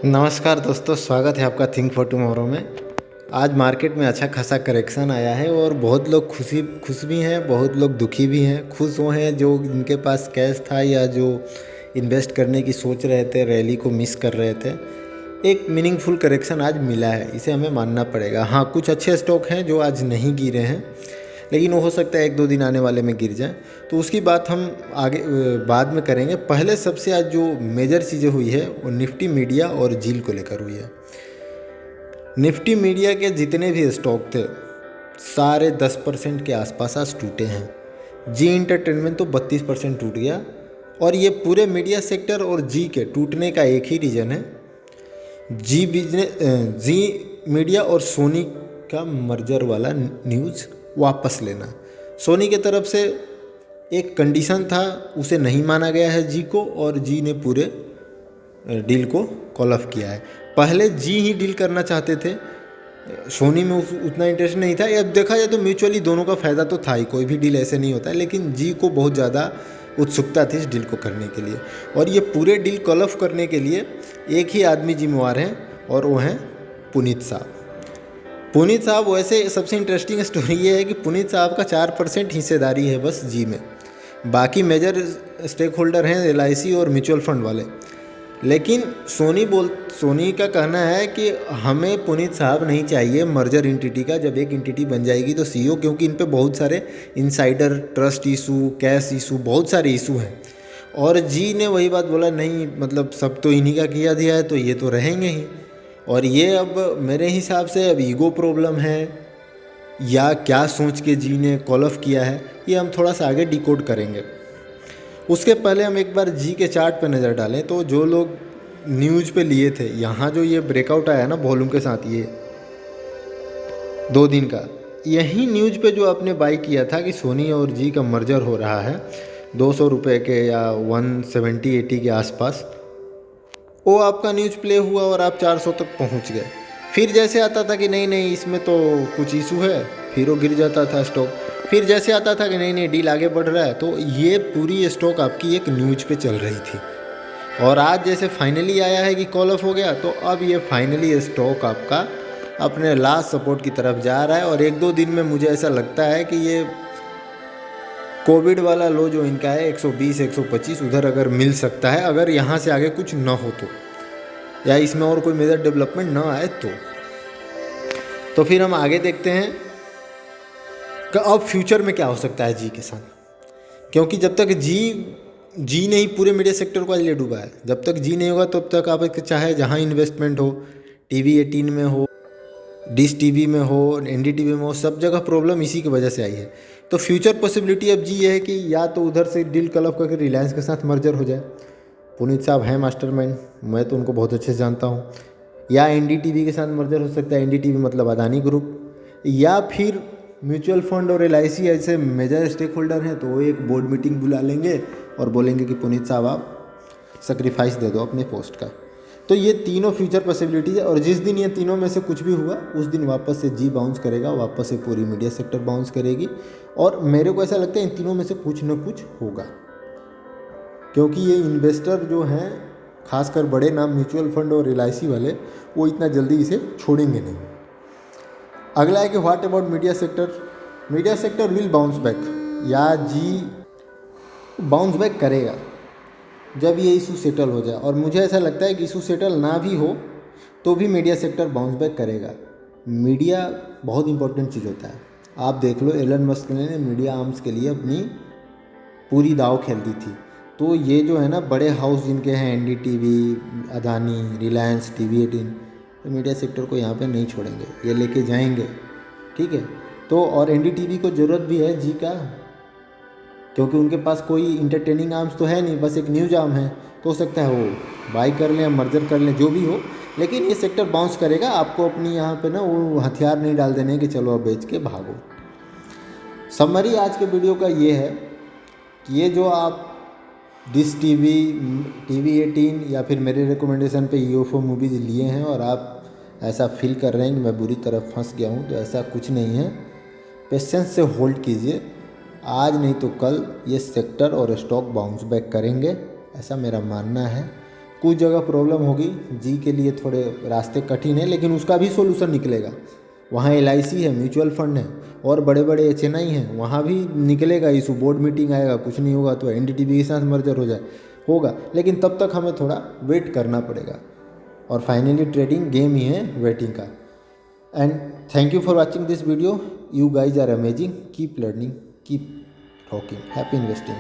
नमस्कार दोस्तों, स्वागत है आपका थिंक फॉर टुमारो में। आज मार्केट में अच्छा खासा करेक्शन आया है और बहुत लोग खुश भी हैं, बहुत लोग दुखी भी हैं। खुश वो हैं जो इनके पास कैश था या जो इन्वेस्ट करने की सोच रहे थे, रैली को मिस कर रहे थे। एक मीनिंगफुल करेक्शन आज मिला है, इसे हमें मानना पड़ेगा। हाँ, कुछ अच्छे स्टॉक हैं जो आज नहीं गिरे हैं, लेकिन वो हो सकता है 1-2 दिन आने वाले में गिर जाए, तो उसकी बात हम आगे बाद में करेंगे। पहले सबसे आज जो मेजर चीज़ें हुई है वो निफ्टी मीडिया और जील को लेकर हुई है। निफ्टी मीडिया के जितने भी स्टॉक थे सारे 10% के आसपास आज टूटे हैं। जी इंटरटेनमेंट तो 32% टूट गया। और ये पूरे मीडिया सेक्टर और जी के टूटने का एक ही रीज़न है, जी मीडिया और सोनी का मर्जर वाला न्यूज़ वापस लेना। सोनी के तरफ से एक कंडीशन था, उसे नहीं माना गया है जी को, और जी ने पूरे डील को कॉल ऑफ किया है। पहले जी ही डील करना चाहते थे, सोनी में उतना इंटरेस्ट नहीं था। अब देखा जाए तो म्यूचुअली दोनों का फ़ायदा तो था ही, कोई भी डील ऐसे नहीं होता है, लेकिन जी को बहुत ज़्यादा उत्सुकता थी इस डील को करने के लिए। और ये पूरे डील कॉल ऑफ करने के लिए एक ही आदमी जिम्मेवार हैं, और वो हैं पुनीत साहब। पुनीत साहब, वैसे सबसे इंटरेस्टिंग स्टोरी ये है कि पुनीत साहब का 4% हिस्सेदारी है बस जी में। बाकी मेजर स्टेक होल्डर हैं LIC और म्यूचुअल फंड वाले। लेकिन सोनी का कहना है कि हमें पुनीत साहब नहीं चाहिए मर्जर एंटिटी का। जब एक एंटिटी बन जाएगी तो CEO, क्योंकि इन पे बहुत सारे insider trust issue, cash issue, बहुत सारे इशू हैं। और जी ने वही बात बोला, नहीं मतलब सब तो इन्हीं का किया दिया है तो ये तो रहेंगे ही। और ये अब मेरे हिसाब से अब ईगो प्रॉब्लम है या क्या सोच के जी ने कॉल ऑफ किया है, ये हम थोड़ा सा आगे डिकोड करेंगे। उसके पहले हम एक बार जी के चार्ट पर नज़र डालें तो जो लोग न्यूज़ पे लिए थे, यहाँ जो ये ब्रेकआउट आया ना वॉल्यूम के साथ, ये 2 दिन का, यही न्यूज़ पे जो आपने बाई किया था कि सोनी और जी का मर्जर हो रहा है 200 रुपये के या 170-80 के आसपास, वो आपका न्यूज़ प्ले हुआ और आप 400 तक पहुंच गए। फिर जैसे आता था कि नहीं नहीं इसमें तो कुछ इशू है, फिर वो गिर जाता था स्टॉक। फिर जैसे आता था कि नहीं नहीं डील आगे बढ़ रहा है, तो ये पूरी स्टॉक आपकी एक न्यूज़ पे चल रही थी। और आज जैसे फाइनली आया है कि कॉल ऑफ हो गया, तो अब ये फाइनली स्टॉक आपका अपने लास्ट सपोर्ट की तरफ जा रहा है। और 1-2 दिन में मुझे ऐसा लगता है कि ये कोविड वाला लो जो इनका है 120-125 उधर अगर मिल सकता है, अगर यहाँ से आगे कुछ ना हो तो, या इसमें और कोई मेजर डेवलपमेंट ना आए तो फिर हम आगे देखते हैं कि अब फ्यूचर में क्या हो सकता है जी के साथ। क्योंकि जब तक जी ने ही पूरे मीडिया सेक्टर को आज ले डूबा है, जब तक जी नहीं होगा तब तक आप चाहे जहाँ इन्वेस्टमेंट हो, TV18 में हो, डिश TV में हो, NDTV में हो, सब जगह प्रॉब्लम इसी की वजह से आई है। तो फ्यूचर पॉसिबिलिटी अब जी ये है कि या तो उधर से डील कल ऑफ करके रिलायंस के साथ मर्जर हो जाए, पुनीत साहब हैं मास्टरमाइंड, मैं तो उनको बहुत अच्छे से जानता हूँ, या NDTV के साथ मर्जर हो सकता है, NDTV मतलब अदानी ग्रुप, या फिर म्यूचुअल फंड और LIC ऐसे मेजर स्टेक होल्डर हैं तो वो एक बोर्ड मीटिंग बुला लेंगे और बोलेंगे कि पुनीत साहब आप सेक्रीफाइस दे दो अपने पोस्ट का। तो ये तीनों फ्यूचर पॉसिबिलिटीज़ है, और जिस दिन ये तीनों में से कुछ भी हुआ उस दिन वापस से जी बाउंस करेगा, वापस से पूरी मीडिया सेक्टर बाउंस करेगी। और मेरे को ऐसा लगता है इन तीनों में से कुछ ना कुछ होगा, क्योंकि ये इन्वेस्टर जो हैं, खासकर बड़े नाम म्यूचुअल फंड और LIC वाले, वो इतना जल्दी इसे छोड़ेंगे नहीं। अगला है कि what about media sector will bounce back, या जी बाउंस बैक करेगा जब ये इशू सेटल हो जाए। और मुझे ऐसा लगता है कि इशू सेटल ना भी हो तो भी मीडिया सेक्टर बाउंस बैक करेगा। मीडिया बहुत इंपॉर्टेंट चीज़ होता है। आप देख लो, एलन मस्क ने मीडिया आर्म्स के लिए अपनी पूरी दाव खेल दी थी। तो ये जो है ना बड़े हाउस जिनके हैं, NDTV, अदानी, रिलायंस, TV18, तो मीडिया सेक्टर को यहाँ पे नहीं छोड़ेंगे, ये लेके जाएंगे, ठीक है। तो और NDTV को ज़रूरत भी है जी का, क्योंकि उनके पास कोई इंटरटेनिंग आर्म्स तो है नहीं, बस एक न्यूज़ आर्म है। तो हो सकता है वो बाई कर लें, मर्जर कर लें, जो भी हो, लेकिन ये सेक्टर बाउंस करेगा। आपको अपनी यहाँ पे ना वो हथियार नहीं डाल देने कि चलो अब बेच के भागो। समरी आज के वीडियो का ये है कि ये जो आप डिश TV, TV18 या फिर मेरे रिकमेंडेशन पे UFO मूवीज़ लिए हैं और आप ऐसा फील कर रहे हैं कि मैं बुरी तरह फंस गया हूँ, तो ऐसा कुछ नहीं है। पेशेंस से होल्ड कीजिए, आज नहीं तो कल ये सेक्टर और स्टॉक बाउंस बैक करेंगे, ऐसा मेरा मानना है। कुछ जगह प्रॉब्लम होगी, जी के लिए थोड़े रास्ते कठिन है, लेकिन उसका भी सोल्यूशन निकलेगा। वहाँ LIC है, म्यूचुअल फंड है और बड़े बड़े HNI हैं, वहाँ भी निकलेगा इशू। बोर्ड मीटिंग आएगा, कुछ नहीं होगा तो NDTV के साथ मर्जर होगा, लेकिन तब तक हमें थोड़ा वेट करना पड़ेगा। और फाइनली ट्रेडिंग गेम ही है वेटिंग का। And thank you for watching this video. You guys are amazing. Keep learning, keep talking, happy investing.